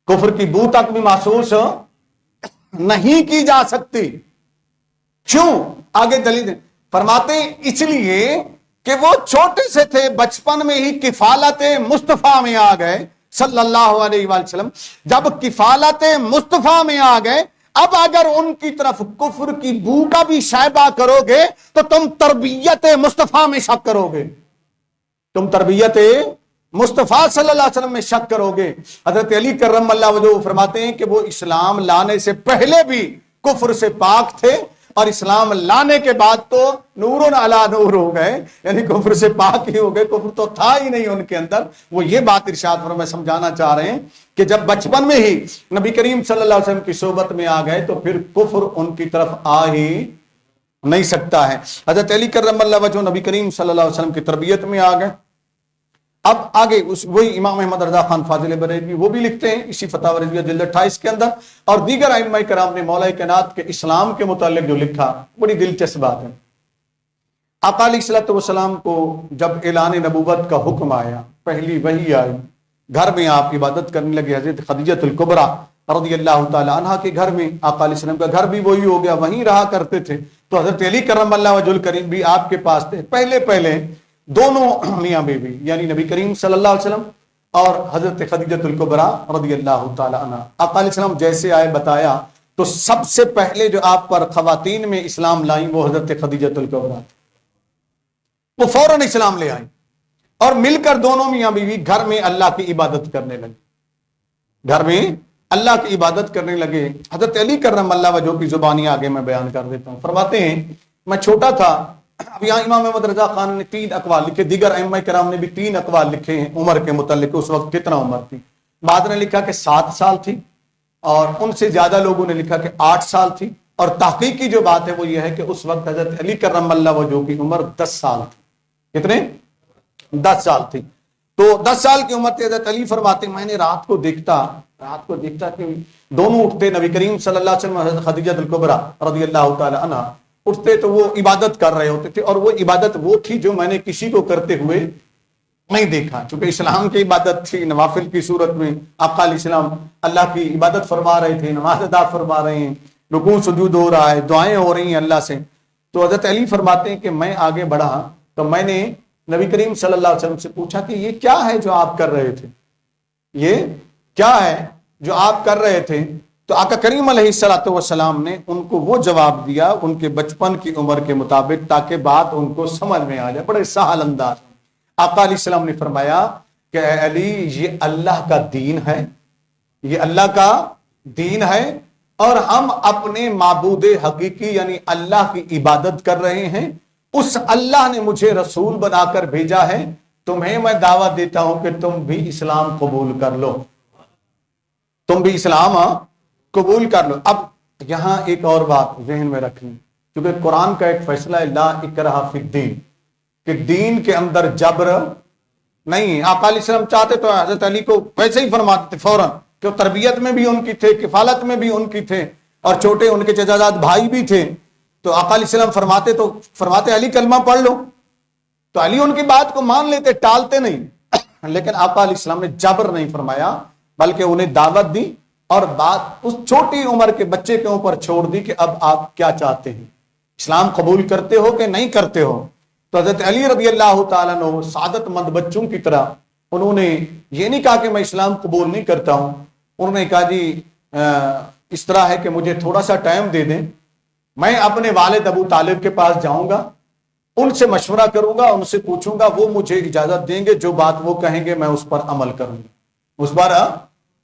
کفر کی بو تک بھی محسوس نہیں کی جا سکتی۔ کیوں؟ آگے دلیل فرماتے ہیں اس لیے کہ وہ چھوٹے سے تھے، بچپن میں ہی کفالت مصطفیٰ میں آ گئے صلی اللہ علیہ وآلہ وسلم۔ جب کفالت مصطفیٰ میں آ گئے، اب اگر ان کی طرف کفر کی بو کا بھی شائبہ کرو گے تو تم تربیت مصطفیٰ میں شک کرو گے، تم تربیت مصطفیٰ صلی اللہ علیہ وسلم میں شک کرو گے۔ حضرت علی کرم اللہ وجہہ فرماتے ہیں کہ وہ اسلام لانے سے پہلے بھی کفر سے پاک تھے، اور اسلام لانے کے بعد تو نور علی نور ہو گئے، یعنی کفر سے پاک ہی ہو گئے، کفر تو تھا ہی نہیں ان کے اندر۔ وہ یہ بات ارشاد فرمائے سمجھانا چاہ رہے ہیں کہ جب بچپن میں ہی نبی کریم صلی اللہ علیہ وسلم کی صحبت میں آ گئے تو پھر کفر ان کی طرف آ ہی نہیں سکتا ہے۔ حضرت علی کرم اللہ وجہہ نبی کریم صلی اللہ علیہ وسلم کی تربیت میں آ گئے۔ اب آگے وہی امام احمد رضا خان فاضل بریلوی وہ بھی لکھتے ہیں اسی فتاوی رضویہ جلد 28 کے اندر، اور دیگر ائمہ کرام نے مولا کائنات کے اسلام کے متعلق جو لکھا بڑی دلچسپ بات ہے۔ آقا علیہ الصلوۃ والسلام کو جب اعلان نبوت کا حکم آیا، پہلی وحی آئی، گھر میں آپ عبادت کرنے لگے، حضرت خدیجہ الکبریٰ رضی اللہ تعالی عنہا کے گھر میں، آقا علیہ السلام کا گھر بھی وہی ہو گیا، وہیں رہا کرتے تھے، تو حضرت علی کرم اللہ وجہ الکریم بھی آپ کے پاس تھے۔ پہلے دونوں میاں بیوی یعنی نبی کریم صلی اللہ علیہ وسلم اور حضرت خدیجہ الکبریٰ رضی اللہ تعالی عنہ، آقا علیہ السلام جیسے آئے بتایا تو سب سے پہلے جو آپ پر خواتین میں اسلام لائیں وہ حضرت خدیجہ الکبریٰ، وہ فوراً اسلام لے آئیں اور مل کر دونوں میاں بیوی گھر میں اللہ کی عبادت کرنے لگے، گھر میں اللہ کی عبادت کرنے لگے۔ حضرت علی کرم اللہ وجہہ کی زبانی آگے میں بیان کر دیتا ہوں، فرماتے ہیں میں چھوٹا تھا، اب یہاں امام احمد رضا خان نے 3 اقوال لکھے، دیگر ائمہ کرام نے بھی 3 اقوال لکھے ہیں عمر کے متعلق، اس وقت کتنا عمر تھی۔ بعد نے لکھا کہ 7 سال تھی، اور ان سے زیادہ لوگوں نے لکھا کہ 8 سال تھی، اور تحقیقی جو بات ہے وہ یہ ہے کہ اس وقت حضرت علی کرم اللہ وجہہ کی عمر 10 سال تھی۔ کتنے؟ 10 سال تھی۔ تو 10 سال کی عمر تھی۔ حضرت علی فرماتے میں نے رات کو دیکھتا کہ دونوں اٹھتے، نبی کریم صلی اللہ علیہ وسلم حضرت خدیجہ الکبریٰ رضی اللہ تعالی عنہ اٹھتے تو وہ عبادت کر رہے ہوتے تھے، اور وہ عبادت وہ تھی جو میں نے کسی کو کرتے ہوئے نہیں دیکھا، چونکہ اسلام کی عبادت تھی نوافل کی صورت میں، آقا علیہ السلام اللہ کی عبادت فرما رہے تھے، نماز ادا فرما رہے ہیں، رکوع سجود ہو رہا ہے، دعائیں ہو رہی ہیں اللہ سے۔ تو حضرت علی فرماتے ہیں کہ میں آگے بڑھا تو میں نے نبی کریم صلی اللہ علیہ وسلم سے پوچھا کہ یہ کیا ہے جو آپ کر رہے تھے، یہ کیا ہے جو آپ کر رہے تھے؟ تو آقا کریم علیہ الصلوۃ والسلام نے ان کو وہ جواب دیا ان کے بچپن کی عمر کے مطابق، تاکہ بات ان کو سمجھ میں آ جائے، بڑے سہل انداز۔ آقا علیہ السلام نے فرمایا کہ اے علی، یہ اللہ کا دین ہے، یہ اللہ کا دین ہے، اور ہم اپنے معبود حقیقی یعنی اللہ کی عبادت کر رہے ہیں، اس اللہ نے مجھے رسول بنا کر بھیجا ہے، تمہیں میں دعوت دیتا ہوں کہ تم بھی اسلام قبول کر لو، تم بھی اسلام قبول کر لو۔ اب یہاں ایک اور بات ذہن میں رکھنی، کیونکہ قرآن کا ایک فیصلہ ہے لا اکراہ فی الدین، کہ دین کے اندر جبر نہیں۔ آقا علیہ السلام چاہتے تو حضرت علی کو ویسے ہی فرماتے تھے فوراً، کہ تربیت میں بھی ان کی تھے، کفالت میں بھی ان کی تھے، اور چھوٹے ان کے چچازاد بھائی بھی تھے۔ تو آقا علیہ السلام فرماتے علی کلمہ پڑھ لو، تو علی ان کی بات کو مان لیتے، ٹالتے نہیں۔ لیکن آقا علیہ السلام نے جبر نہیں فرمایا، بلکہ انہیں دعوت دی، اور بات اس چھوٹی عمر کے بچے کے اوپر چھوڑ دی کہ اب آپ کیا چاہتے ہیں، اسلام قبول کرتے ہو کہ نہیں کرتے ہو؟ تو حضرت علی رضی اللہ تعالیٰ عنہ سعادت مند بچوں کی طرح انہوں نے یہ نہیں کہا کہ میں اسلام قبول نہیں کرتا ہوں، انہوں نے کہا جی اس طرح ہے کہ مجھے تھوڑا سا ٹائم دے دیں، میں اپنے والد ابو طالب کے پاس جاؤں گا، ان سے مشورہ کروں گا، ان سے پوچھوں گا، وہ مجھے اجازت دیں گے، جو بات وہ کہیں گے میں اس پر عمل کروں گا، اس پر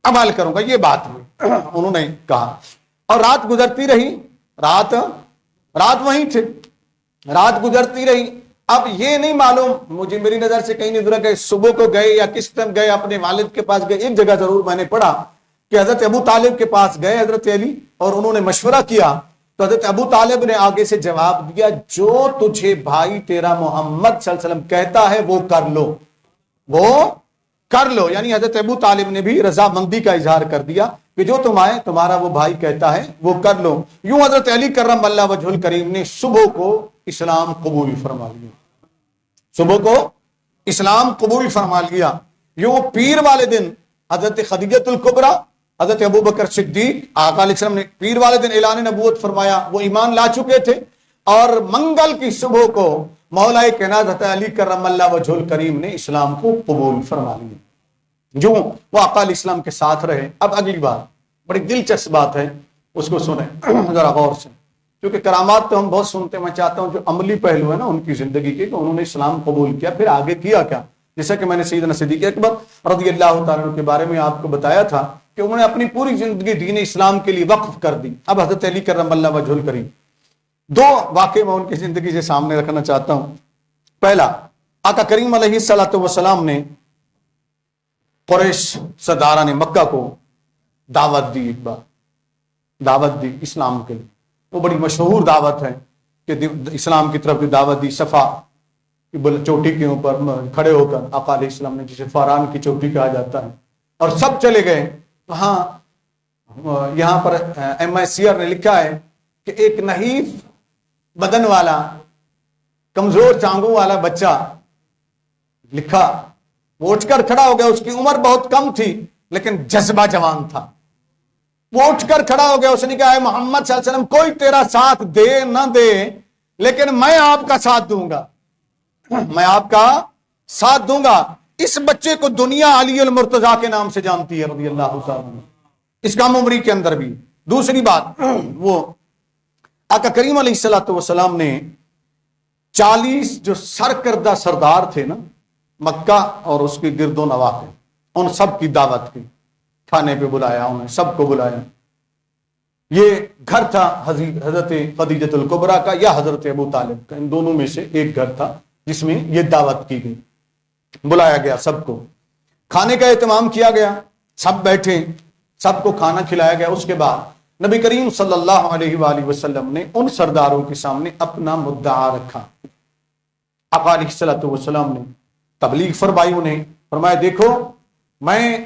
عمل کروں گا، یہ بات ہوئی۔ انہوں نے کہا، اور رات گزرتی رہی، رات وہیں تھے، رات گزرتی رہی۔ اب یہ نہیں معلوم، مجھے میری نظر سے کہیں نہیں گزرا کہ صبح کو گئے یا کس ٹائم گئے، اپنے والد کے پاس گئے۔ ایک جگہ ضرور میں نے پڑھا کہ حضرت ابو طالب کے پاس گئے حضرت علی، اور انہوں نے مشورہ کیا، تو حضرت ابو طالب نے آگے سے جواب دیا جو تجھے بھائی تیرا محمد صلی اللہ علیہ وسلم کہتا ہے وہ کر لو، وہ کر لو۔ یعنی حضرت ابو طالب نے بھی رضامندی کا اظہار کر دیا کہ جو تمہارا وہ بھائی کہتا ہے وہ کر لو۔ یوں حضرت علی کرم اللہ وجہ الکریم نے صبح کو اسلام قبول فرما لیا، صبح کو اسلام قبول فرما لیا۔ یوں پیر والے دن حضرت خدیجہ الکبریٰ، حضرت ابو بکر صدیق، آقا علیہ السلام نے پیر والے دن اعلان نبوت فرمایا، وہ ایمان لا چکے تھے، اور منگل کی صبح کو مولا کائنات حضرت علی کرم اللہ وجہ الکریم نے اسلام کو قبول فرما لیا، جو وہ آقا علیہ السلام کے ساتھ رہے۔ اب اگلی بات بڑی دلچسپ بات ہے، اس کو سنیں ذرا غور سے، کیونکہ کرامات تو ہم بہت سنتے ہیں، میں چاہتا ہوں جو عملی پہلو ہے نا ان کی زندگی کے، کہ انہوں نے اسلام قبول کیا، پھر آگے کیا کیا۔ جیسا کہ میں نے سیدنا صدیق اکبر رضی اللہ تعالیٰ عنہ کے بارے میں آپ کو بتایا تھا کہ انہوں نے اپنی پوری زندگی دین اسلام کے لیے وقف کر دی۔ اب حضرت علی کرم اللہ وجہ الکریم، 2 واقعے میں ان کی زندگی سے سامنے رکھنا چاہتا ہوں۔ پہلا، آقا کریم علیہ الصلوۃ والسلام نے قریش سرداران مکہ کو دعوت دی، ایک بار دعوت دی اسلام کے لیے، وہ بڑی مشہور دعوت ہے کہ اسلام کی طرف دعوت دی۔ صفا کی چوٹی کے اوپر کھڑے ہو کر آقا علیہ السلام نے، جسے فاران کی چوٹی کہا جاتا ہے، اور سب چلے گئے وہاں۔ یہاں پر MICR نے لکھا ہے کہ ایک نحیف بدن والا، کمزور ٹانگوں والا بچہ لکھا، وہ اٹھ کر کھڑا ہو گیا، اس کی عمر بہت کم تھی لیکن جذبہ جوان تھا۔ وہ اٹھ کر کھڑا ہو گیا، اس نے کہا اے محمد صلی اللہ علیہ وسلم، کوئی تیرا ساتھ دے نہ دے لیکن میں آپ کا ساتھ دوں گا، میں آپ کا ساتھ دوں گا. اس بچے کو دنیا علی المرتضیٰ کے نام سے جانتی ہے رضی اللہ تعالیٰ عنہ، اس کام عمری کے اندر بھی. دوسری بات، وہ آقا کریم علیہ الصلوۃ والسلام نے 40 جو سرکردہ سردار تھے نا مکہ اور اس کے گرد و نواح کے، ان سب کی دعوت کی، کھانے پہ بلایا، انہیں سب کو بلایا. یہ گھر تھا حضرت خدیجۃ الکبریٰ کا یا حضرت ابو طالب کا، ان دونوں میں سے ایک گھر تھا جس میں یہ دعوت کی گئی. بلایا گیا سب کو، کھانے کا اہتمام کیا گیا، سب بیٹھے، سب کو کھانا کھلایا گیا. اس کے بعد نبی کریم صلی اللہ علیہ وآلہ وسلم نے ان سرداروں کے سامنے اپنا مدعا رکھا. آقا علیہ الصلوۃ والسلام نے تبلیغ فرمائی، انہیں فرمایا دیکھو میں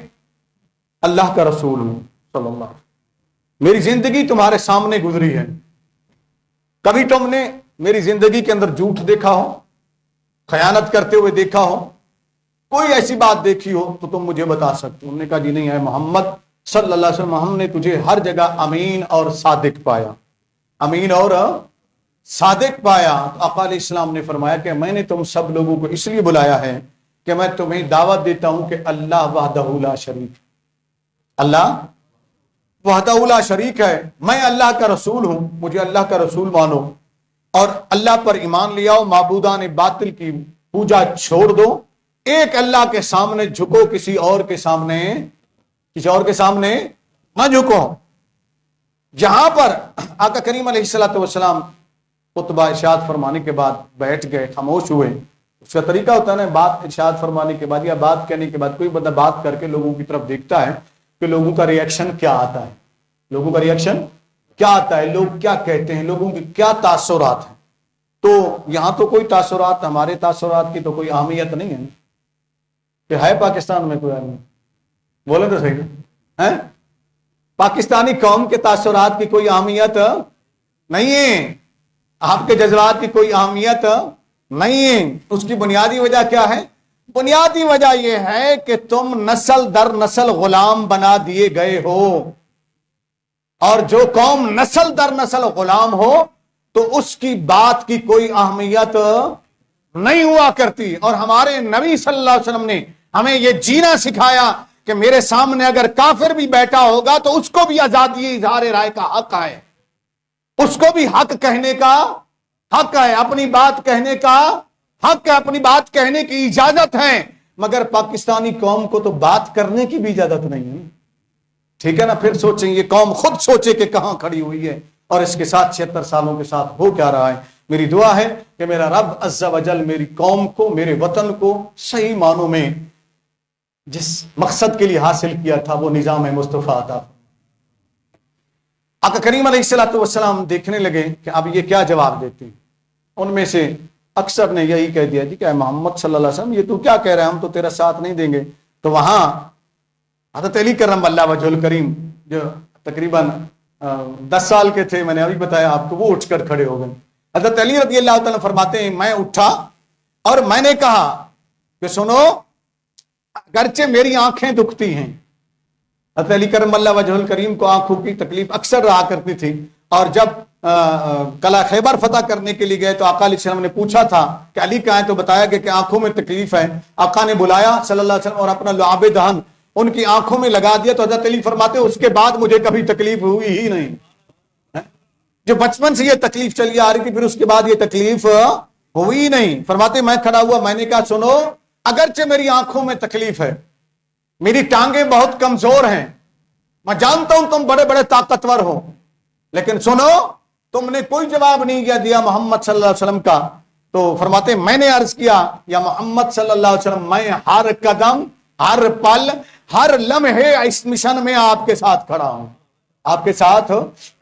اللہ کا رسول ہوں صلی اللہ علیہ وسلم، میری زندگی تمہارے سامنے گزری ہے، کبھی تم نے میری زندگی کے اندر جھوٹ دیکھا ہو، خیانت کرتے ہوئے دیکھا ہو، کوئی ایسی بات دیکھی ہو تو تم مجھے بتا سکتے ہو. انہوں نے کہا جی نہیں ہے محمد صلی اللہ علیہ وسلم، ہم نے تجھے ہر جگہ امین اور صادق پایا، امین اور صادق پایا. تو آقا علیہ السلام نے فرمایا کہ میں نے تم سب لوگوں کو اس لیے بلایا ہے کہ میں تمہیں دعوت دیتا ہوں کہ اللہ وحدہ لا شریک، اللہ وحدہ لا شریک ہے، میں اللہ کا رسول ہوں، مجھے اللہ کا رسول مانو اور اللہ پر ایمان لے آؤ، معبودان باطل کی پوجا چھوڑ دو، ایک اللہ کے سامنے جھکو، کسی اور کے سامنے نہ جھکو. جہاں پر آقا کریم علیہ الصلوۃ والسلام خطبہ ارشاد فرمانے کے بعد بیٹھ گئے، خاموش ہوئے. اس کا طریقہ ہوتا ہے نا، بات ارشاد فرمانے کے بعد یا بات کہنے کے بعد کوئی بندہ بات کر کے لوگوں کی طرف دیکھتا ہے کہ لوگوں کا ریئیکشن کیا آتا ہے، لوگوں کا ریئیکشن کیا آتا ہے، لوگ کیا کہتے ہیں، لوگوں کے کیا تاثرات ہیں. تو یہاں تو کوئی تاثرات، ہمارے تاثرات کی تو کوئی اہمیت نہیں ہے کہ ہے پاکستان میں کوئی اہمیت، بولے تو صحیح ہے، پاکستانی قوم کے تاثرات کی کوئی اہمیت نہیں ہے، آپ کے جذبات کی کوئی اہمیت نہیں ہے. اس کی بنیادی وجہ کیا ہے؟ بنیادی وجہ یہ ہے کہ تم نسل در نسل غلام بنا دیے گئے ہو، اور جو قوم نسل در نسل غلام ہو تو اس کی بات کی کوئی اہمیت نہیں ہوا کرتی. اور ہمارے نبی صلی اللہ علیہ وسلم نے ہمیں یہ جینا سکھایا کہ میرے سامنے اگر کافر بھی بیٹھا ہوگا تو اس کو بھی آزادی اظہار رائے کا حق ہے، اس کو بھی حق کہنے کا حق ہے، اپنی بات کہنے کا حق ہے، اپنی بات کہنے کی اجازت ہے. مگر پاکستانی قوم کو تو بات کرنے کی بھی اجازت نہیں ہے. ٹھیک ہے نا؟ پھر سوچیں، یہ قوم خود سوچے کہ کہاں کھڑی ہوئی ہے اور اس کے ساتھ 76 سالوں کے ساتھ ہو کیا رہا ہے. میری دعا ہے کہ میرا رب عز و جل میری قوم کو، میرے وطن کو صحیح معنوں میں جس مقصد کے لیے حاصل کیا تھا وہ نظام مصطفیٰ عطا. آقا کریم علیہ الصلوۃ والسلام دیکھنے لگے کہ اب یہ کیا جواب دیتے ہیں. ان میں سے اکثر نے یہی کہہ دیا جی کہ محمد صلی اللہ علیہ وسلم یہ تو کیا کہہ رہے ہیں، ہم تو تیرا ساتھ نہیں دیں گے. تو وہاں حضرت علی کرم اللہ وجہ الکریم جو تقریباً 10 سال کے تھے، میں نے ابھی بتایا آپ کو، وہ اٹھ کر کھڑے ہو گئے. حضرت علی رضی اللہ تعالیٰ فرماتے ہیں میں اٹھا اور میں نے کہا کہ سنو، اگرچہ میری آنکھیں دکھتی ہیں، حضرت علی کرم اللہ وجہ الکریم کو آنکھوں کی تکلیف اکثر رہا کرتی تھی، اور جب قلعہ خیبر فتح کرنے کے لیے گئے تو آقا علیہ السلام نے پوچھا تھا کہ علی کہاں ہے، تو بتایا کہ آنکھوں میں تکلیف ہے. آقا نے بلایا صلی اللہ علیہ وسلم اور اپنا لعاب دہن ان کی آنکھوں میں لگا دیا. تو حضرت علی فرماتے اس کے بعد مجھے کبھی تکلیف ہوئی ہی نہیں. جو بچپن سے یہ تکلیف چلی آ رہی تھی، پھر اس کے بعد یہ تکلیف ہوئی نہیں. فرماتے میں کھڑا ہوا، میں نے کہا سنو، اگرچہ میری آنکھوں میں تکلیف ہے، میری ٹانگیں بہت کمزور ہیں، میں جانتا ہوں تم بڑے بڑے طاقتور ہو، لیکن سنو، تم نے کوئی جواب نہیں دیا محمد صلی اللہ علیہ وسلم کا. تو فرماتے میں نے عرض کیا یا محمد صلی اللہ علیہ وسلم، میں ہر قدم، ہر پل، ہر لمحے اس مشن میں آپ کے ساتھ کھڑا ہوں، آپ کے ساتھ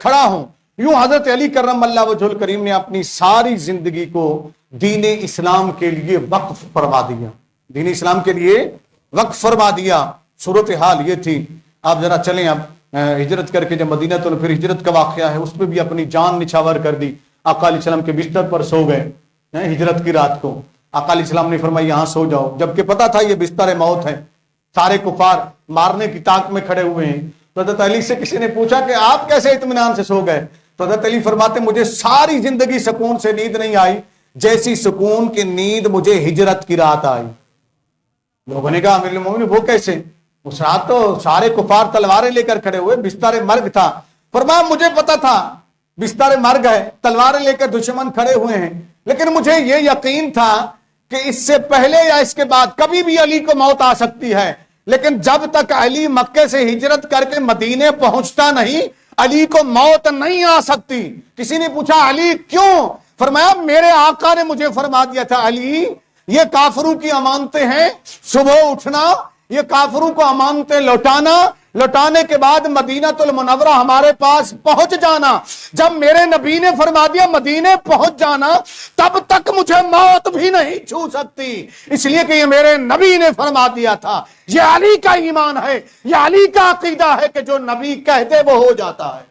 کھڑا ہوں. یوں حضرت علی کرم اللہ وجہ الکریم نے اپنی ساری زندگی کو دین اسلام کے لیے وقف فرما دیا، دین اسلام کے لیے وقف فرما دیا. صورتحال یہ تھی. آپ ذرا چلیں، اب ہجرت کر کے جب مدینہ، تو پھر ہجرت کا واقعہ ہے، اس پہ بھی اپنی جان نچھاور کر دی. آقا علیہ السلام کے بستر پر سو گئے ہجرت کی رات کو. آقا علیہ السلام نے فرمایا یہاں سو جاؤ، جبکہ پتا تھا یہ بستر موت ہے، سارے کفار مارنے کی طاق میں کھڑے ہوئے ہیں. تو حضرت علی سے کسی نے پوچھا کہ آپ کیسے اطمینان سے سو گئے؟ تو حضرت علی فرماتے مجھے ساری زندگی سکون سے نیند نہیں آئی، جیسی سکون کی نیند مجھے ہجرت کی رات آئی. لوگوں نے کہا امیر المومنین وہ کیسے؟ اس رات تو سارے کفار تلواریں لے کر کھڑے ہوئے، بستر مرگ تھا. فرمایا مجھے پتا تھا بستر مرگ ہے، تلواریں لے کر دشمن کھڑے ہوئے ہیں، لیکن مجھے یہ یقین تھا کہ اس سے پہلے یا اس کے بعد کبھی بھی علی کو موت آ سکتی ہے، لیکن جب تک علی مکے سے ہجرت کر کے مدینے پہنچتا نہیں علی کو موت نہیں آ سکتی. کسی نے پوچھا علی کیوں؟ فرمایا میرے آقا نے مجھے فرما دیا تھا علی یہ کافروں کی امانتیں ہیں، صبح اٹھنا، یہ کافروں کو امانتیں لوٹانا، لوٹانے کے بعد مدینہ المنورہ ہمارے پاس پہنچ جانا. جب میرے نبی نے فرما دیا مدینے پہنچ جانا تب تک مجھے موت بھی نہیں چھو سکتی، اس لیے کہ یہ میرے نبی نے فرما دیا تھا. یہ علی کا ایمان ہے، یہ علی کا عقیدہ ہے کہ جو نبی کہتے وہ ہو جاتا ہے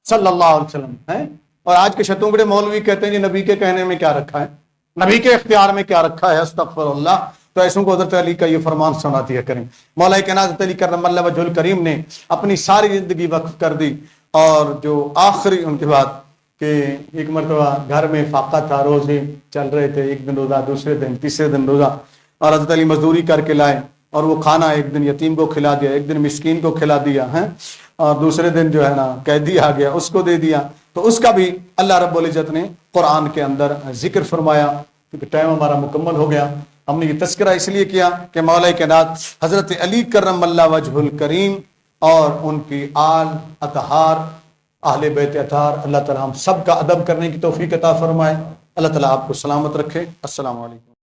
صلی اللہ علیہ وسلم ہے. اور آج کے شتونگڑے مولوی کہتے ہیں جی نبی کے کہنے میں کیا رکھا ہے، نبی کے اختیار میں کیا رکھا ہے، استغفر اللہ. تو ایسوں کو حضرت علی کا یہ فرمان سنا دیا کریں. مولا کائنات حضرت علی کرم اللہ وجہ الکریم نے اپنی ساری زندگی وقف کر دی، اور جو آخری ان کے بعد کہ ایک مرتبہ گھر میں فاقہ تھا، روزے چل رہے تھے، ایک دن روزہ، دوسرے دن، تیسرے دن روزہ، اور حضرت علی مزدوری کر کے لائے اور وہ کھانا ایک دن یتیم کو کھلا دیا، ایک دن مسکین کو کھلا دیا ہے، اور دوسرے دن جو ہے نا قیدی آ گیا اس کو دے دیا. تو اس کا بھی اللہ رب العزت نے قرآن کے اندر ذکر فرمایا. کیونکہ ٹائم ہمارا مکمل ہو گیا، ہم نے یہ تذکرہ اس لیے کیا کہ مولا کائنات حضرت علی کرم اللہ وجہ الکریم اور ان کی آل اطہار، اہل بیت اطہار، اللہ تعالیٰ ہم سب کا ادب کرنے کی توفیق عطا فرمائے. اللہ تعالیٰ آپ کو سلامت رکھے. السلام علیکم.